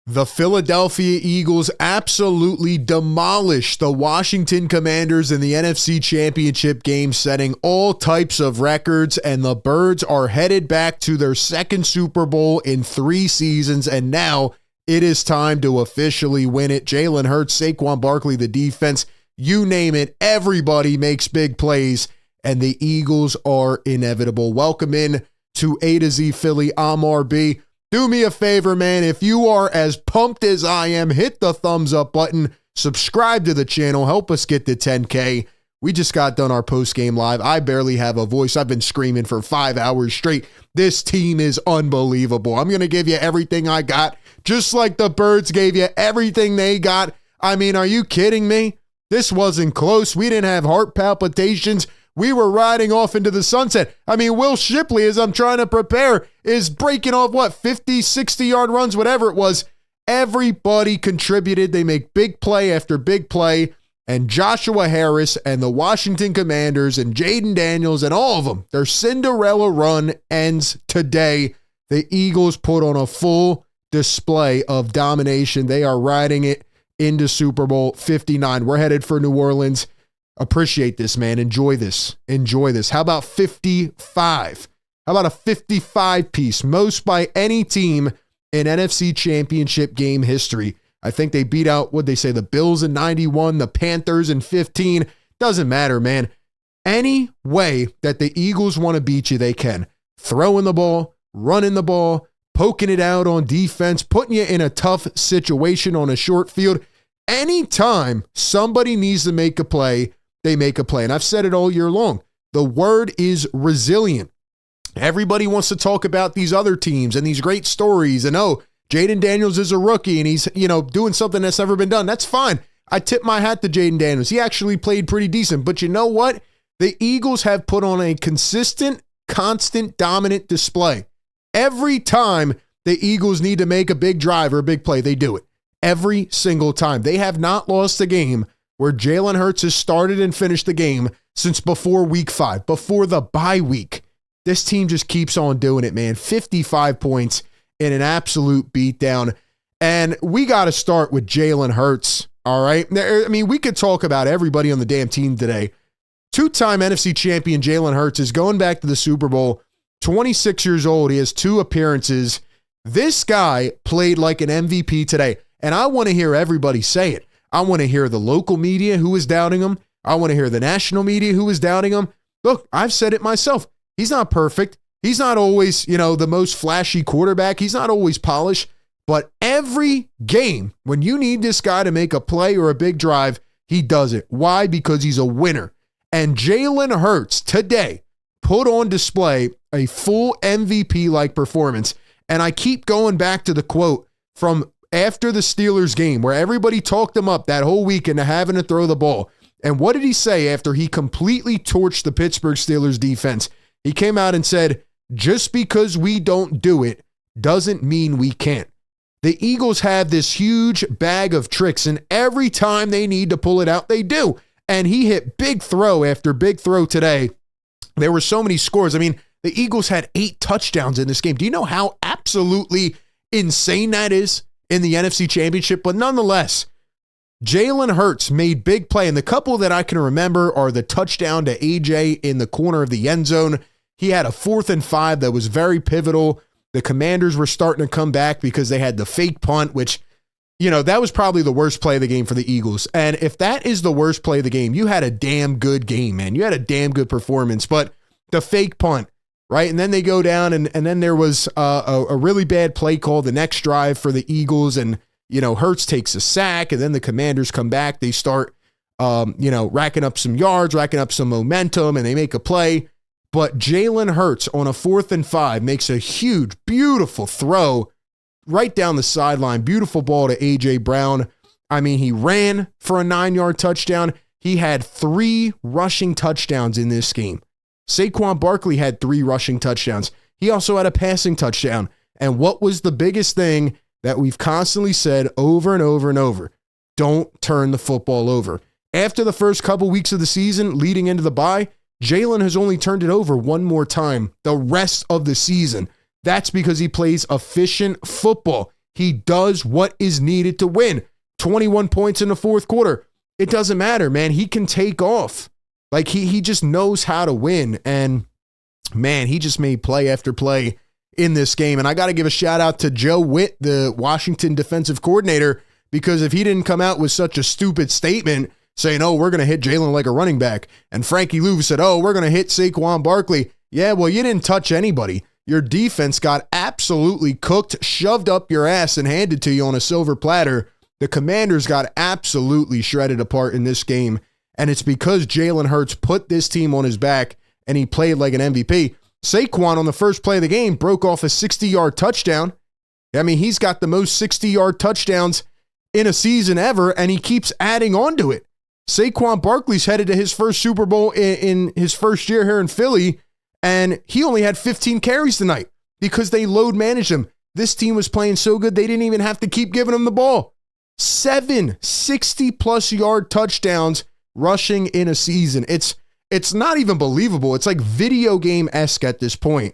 The Philadelphia Eagles absolutely demolished the Washington Commanders in the NFC Championship game, setting all types of records, and the Birds are headed back to their second Super Bowl in 3 seasons, and now it is time to officially win it. Jalen Hurts, Saquon Barkley, the defense, you name it, everybody makes big plays, and the Eagles are inevitable. Welcome in to A to Z Philly. I'm RB. Do me a favor, man. If you are as pumped as I am, hit the thumbs up button, subscribe to the channel, help us get to 10K. We just got done our post-game live. I barely have a voice. I've been screaming for 5 hours straight. This team is unbelievable. I'm going to give you everything I got, just like the Birds gave you everything they got. I mean, are you kidding me? This wasn't close. We didn't have heart palpitations. We were riding off into the sunset. I mean, Will Shipley, as I'm trying to prepare, is breaking off, 50, 60-yard runs, whatever it was. Everybody contributed. They make big play after big play. And Joshua Harris and the Washington Commanders and Jaden Daniels and all of them, their Cinderella run ends today. The Eagles put on a full display of domination. They are riding it into Super Bowl 59. We're headed for New Orleans. Appreciate this, man. Enjoy this. Enjoy this. How about 55? How about a 55 piece? Most by any team in NFC Championship game history. I think they beat out, what'd they say, the Bills in 91, the Panthers in 15. Doesn't matter, man. Any way that the Eagles want to beat you, they can. Throwing the ball, running the ball, poking it out on defense, putting you in a tough situation on a short field. Anytime somebody needs to make a play, they make a play. And I've said it all year long. The word is resilient. Everybody wants to talk about these other teams and these great stories. And, oh, Jaden Daniels is a rookie and he's, doing something that's never been done. That's fine. I tip my hat to Jaden Daniels. He actually played pretty decent. But you know what? The Eagles have put on a consistent, constant, dominant display. Every time the Eagles need to make a big drive or a big play, they do it. Every single time. They have not lost a game where Jalen Hurts has started and finished the game since before week 5, before the bye week. This team just keeps on doing it, man. 55 points in an absolute beatdown. And we got to start with Jalen Hurts, all right? I mean, we could talk about everybody on the damn team today. 2-time NFC champion Jalen Hurts is going back to the Super Bowl, 26 years old. He has 2 appearances. This guy played like an MVP today. And I want to hear everybody say it. I want to hear the local media who is doubting him. I want to hear the national media who is doubting him. Look, I've said it myself. He's not perfect. He's not always, the most flashy quarterback. He's not always polished. But every game, when you need this guy to make a play or a big drive, he does it. Why? Because he's a winner. And Jalen Hurts today put on display a full MVP-like performance. And I keep going back to the quote from after the Steelers game where everybody talked him up that whole week into having to throw the ball. And what did he say after he completely torched the Pittsburgh Steelers defense? He came out and said, just because we don't do it doesn't mean we can't. The Eagles have this huge bag of tricks, and every time they need to pull it out, they do. And he hit big throw after big throw today. There were so many scores. I mean, the Eagles had 8 touchdowns in this game. Do you know how absolutely insane that is in the NFC Championship? But nonetheless, Jalen Hurts made big play. And the couple that I can remember are the touchdown to AJ in the corner of the end zone. He had a 4th and 5 that was very pivotal. The Commanders were starting to come back because they had the fake punt, which, that was probably the worst play of the game for the Eagles. And if that is the worst play of the game, you had a damn good game, man. You had a damn good performance. But the fake punt, right? And then they go down, and then there was a really bad play call the next drive for the Eagles, and, Hurts takes a sack, and then the Commanders come back. They start, racking up some yards, racking up some momentum, and they make a play. But Jalen Hurts on a 4th and 5 makes a huge, beautiful throw right down the sideline. Beautiful ball to A.J. Brown. I mean, he ran for a 9-yard touchdown. He had 3 rushing touchdowns in this game. Saquon Barkley had 3 rushing touchdowns. He also had a passing touchdown. And what was the biggest thing that we've constantly said over and over and over? Don't turn the football over. After the first couple weeks of the season leading into the bye, Jalen has only turned it over one more time the rest of the season. That's because he plays efficient football. He does what is needed to win. 21 points in the fourth quarter. It doesn't matter, man. He can take off. Like, he just knows how to win. And, man, he just made play after play in this game. And I got to give a shout out to Joe Witt, the Washington defensive coordinator, because if he didn't come out with such a stupid statement saying, oh, we're going to hit Jalen like a running back, and Frankie Louvu said, oh, we're going to hit Saquon Barkley. Yeah, well, you didn't touch anybody. Your defense got absolutely cooked, shoved up your ass, and handed to you on a silver platter. The Commanders got absolutely shredded apart in this game, and it's because Jalen Hurts put this team on his back, and he played like an MVP. Saquon, on the first play of the game, broke off a 60-yard touchdown. I mean, he's got the most 60-yard touchdowns in a season ever, and he keeps adding on to it. Saquon Barkley's headed to his first Super Bowl in his first year here in Philly, and he only had 15 carries tonight because they load managed him. This team was playing so good, they didn't even have to keep giving him the ball. 7 60-plus yard touchdowns rushing in a season. It's not even believable. It's like video game-esque at this point.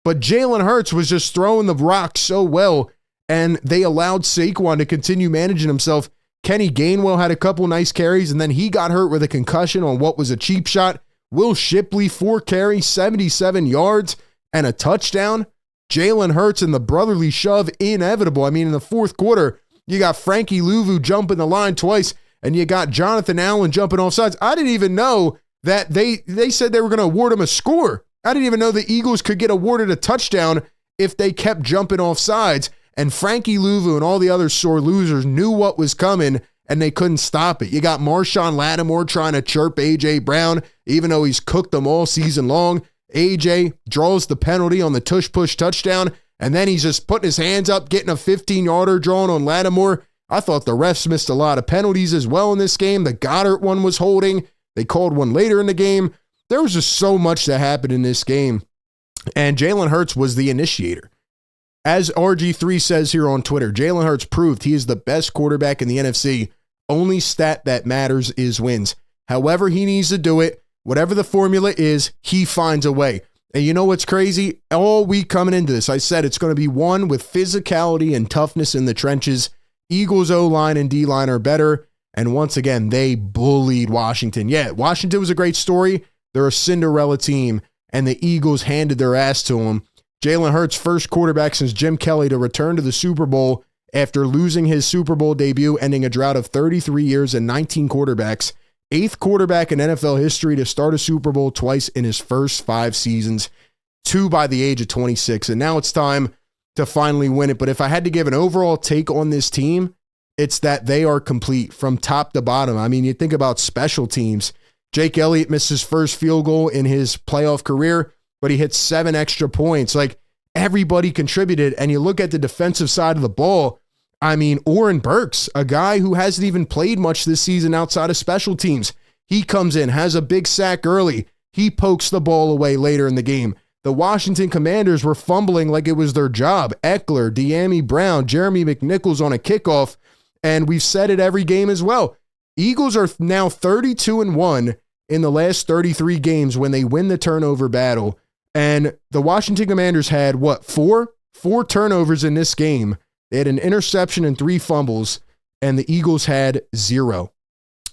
But Jalen Hurts was just throwing the rock so well, and they allowed Saquon to continue managing himself. Kenny Gainwell had a couple nice carries, and then he got hurt with a concussion on what was a cheap shot. Will Shipley, 4 carries, 77 yards, and a touchdown. Jalen Hurts and the brotherly shove inevitable. I mean, in the fourth quarter, you got Frankie Louvu jumping the line twice, and you got Jonathan Allen jumping off sides. I didn't even know that they said they were going to award him a score. I didn't even know the Eagles could get awarded a touchdown if they kept jumping off sides. And Frankie Louvu and all the other sore losers knew what was coming, and they couldn't stop it. You got Marshawn Lattimore trying to chirp A.J. Brown, even though he's cooked them all season long. A.J. draws the penalty on the tush-push touchdown, and then he's just putting his hands up, getting a 15-yarder drawn on Lattimore. I thought the refs missed a lot of penalties as well in this game. The Goedert one was holding. They called one later in the game. There was just so much that happened in this game, and Jalen Hurts was the initiator. As RG3 says here on Twitter, Jalen Hurts proved he is the best quarterback in the NFC. Only stat that matters is wins. However he needs to do it, whatever the formula is, he finds a way. And you know what's crazy? All week coming into this, I said it's going to be one with physicality and toughness in the trenches. Eagles O-line and D-line are better. And once again, they bullied Washington. Yeah, Washington was a great story. They're a Cinderella team, and the Eagles handed their ass to them. Jalen Hurts, first quarterback since Jim Kelly to return to the Super Bowl after losing his Super Bowl debut, ending a drought of 33 years and 19 quarterbacks. 8th quarterback in NFL history to start a Super Bowl twice in his first 5 seasons, 2 by the age of 26. And now it's time to finally win it. But if I had to give an overall take on this team, it's that they are complete from top to bottom. I mean, you think about special teams. Jake Elliott missed his first field goal in his playoff career, but he hit 7 extra points. Like, everybody contributed. And you look at the defensive side of the ball, I mean, Oren Burks, a guy who hasn't even played much this season outside of special teams. He comes in, has a big sack early. He pokes the ball away later in the game. The Washington Commanders were fumbling like it was their job. Eckler, De'Ami Brown, Jeremy McNichols on a kickoff. And we've said it every game as well. Eagles are now 32-1 in the last 33 games when they win the turnover battle. And the Washington Commanders had, what, four turnovers in this game. They had an interception and 3 fumbles, and the Eagles had 0.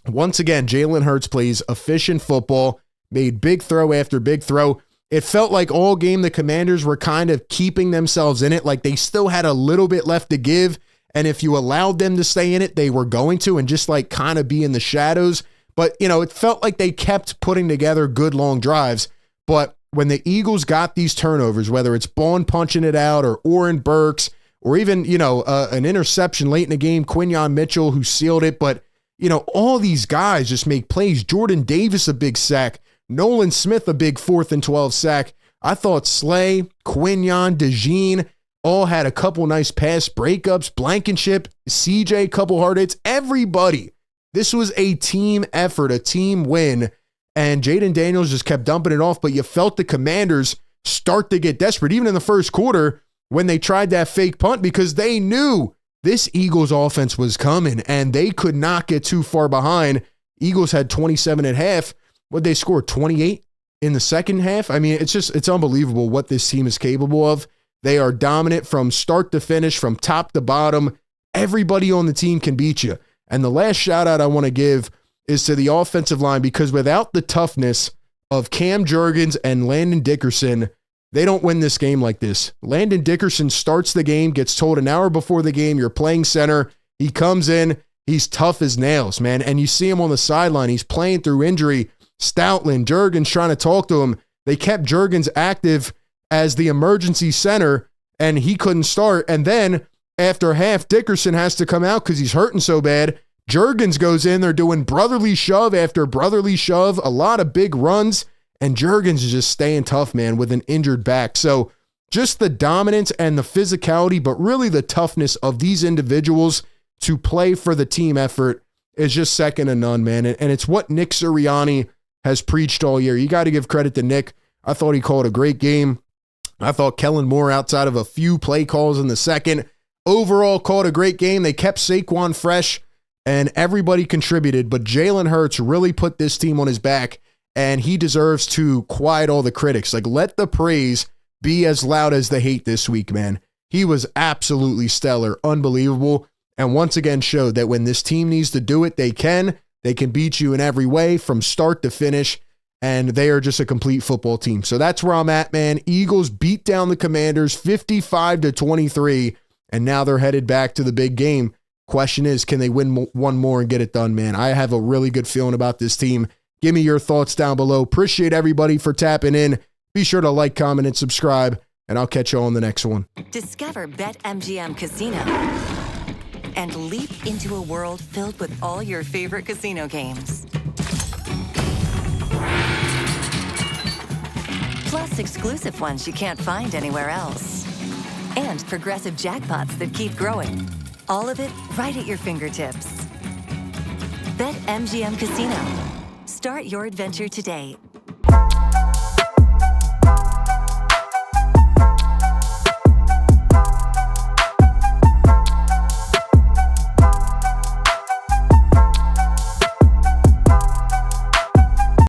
Once again, Jalen Hurts plays efficient football, made big throw after big throw. It felt like all game the Commanders were kind of keeping themselves in it, like they still had a little bit left to give, and if you allowed them to stay in it, they were going to, and just like kind of be in the shadows. But, you know, it felt like they kept putting together good long drives. But when the Eagles got these turnovers, whether it's Bond punching it out or Oren Burks, or even, you know, an interception late in the game, Quinyon Mitchell, who sealed it. But, you know, all these guys just make plays. Jordan Davis, a big sack. Nolan Smith, a big 4th and 12 sack. I thought Slay, Quinyon, DeJean all had a couple nice pass breakups. Blankenship, CJ, couple hard hits. Everybody. This was a team effort, a team win. And Jaden Daniels just kept dumping it off. But you felt the Commanders start to get desperate, even in the first quarter, when they tried that fake punt, because they knew this Eagles offense was coming and they could not get too far behind. Eagles had 27 at half. What'd they score? 28 in the second half? I mean, it's unbelievable what this team is capable of. They are dominant from start to finish, from top to bottom. Everybody on the team can beat you. And the last shout out I want to give is to the offensive line, because without the toughness of Cam Jurgens and Landon Dickerson, they don't win this game like this. Landon Dickerson starts the game, gets told an hour before the game, you're playing center. He comes in, he's tough as nails, man. And you see him on the sideline. He's playing through injury. Stoutland, Jurgens trying to talk to him. They kept Jurgens active as the emergency center, and he couldn't start. And then after half, Dickerson has to come out because he's hurting so bad. Jurgens goes in. They're doing brotherly shove after brotherly shove, a lot of big runs, and Jurgens is just staying tough, man, with an injured back. So just the dominance and the physicality, but really the toughness of these individuals to play for the team effort is just second to none, man. And it's what Nick Sirianni has preached all year. You got to give credit to Nick. I thought he called a great game. I thought Kellen Moore, outside of a few play calls in the second, overall called a great game. They kept Saquon fresh, and everybody contributed. But Jalen Hurts really put this team on his back, and he deserves to quiet all the critics. Like, let the praise be as loud as the hate this week, man. He was absolutely stellar, unbelievable, and once again showed that when this team needs to do it, they can. They can beat you in every way from start to finish, and they are just a complete football team. So that's where I'm at, man. Eagles beat down the Commanders 55-23, and now they're headed back to the big game. Question is, can they win one more and get it done, man? I have a really good feeling about this team. Give me your thoughts down below. Appreciate everybody for tapping in. Be sure to like, comment, and subscribe, and I'll catch you on the next one. Discover BetMGM Casino and leap into a world filled with all your favorite casino games. Plus exclusive ones you can't find anywhere else. And progressive jackpots that keep growing. All of it right at your fingertips. BetMGM Casino. Start your adventure today.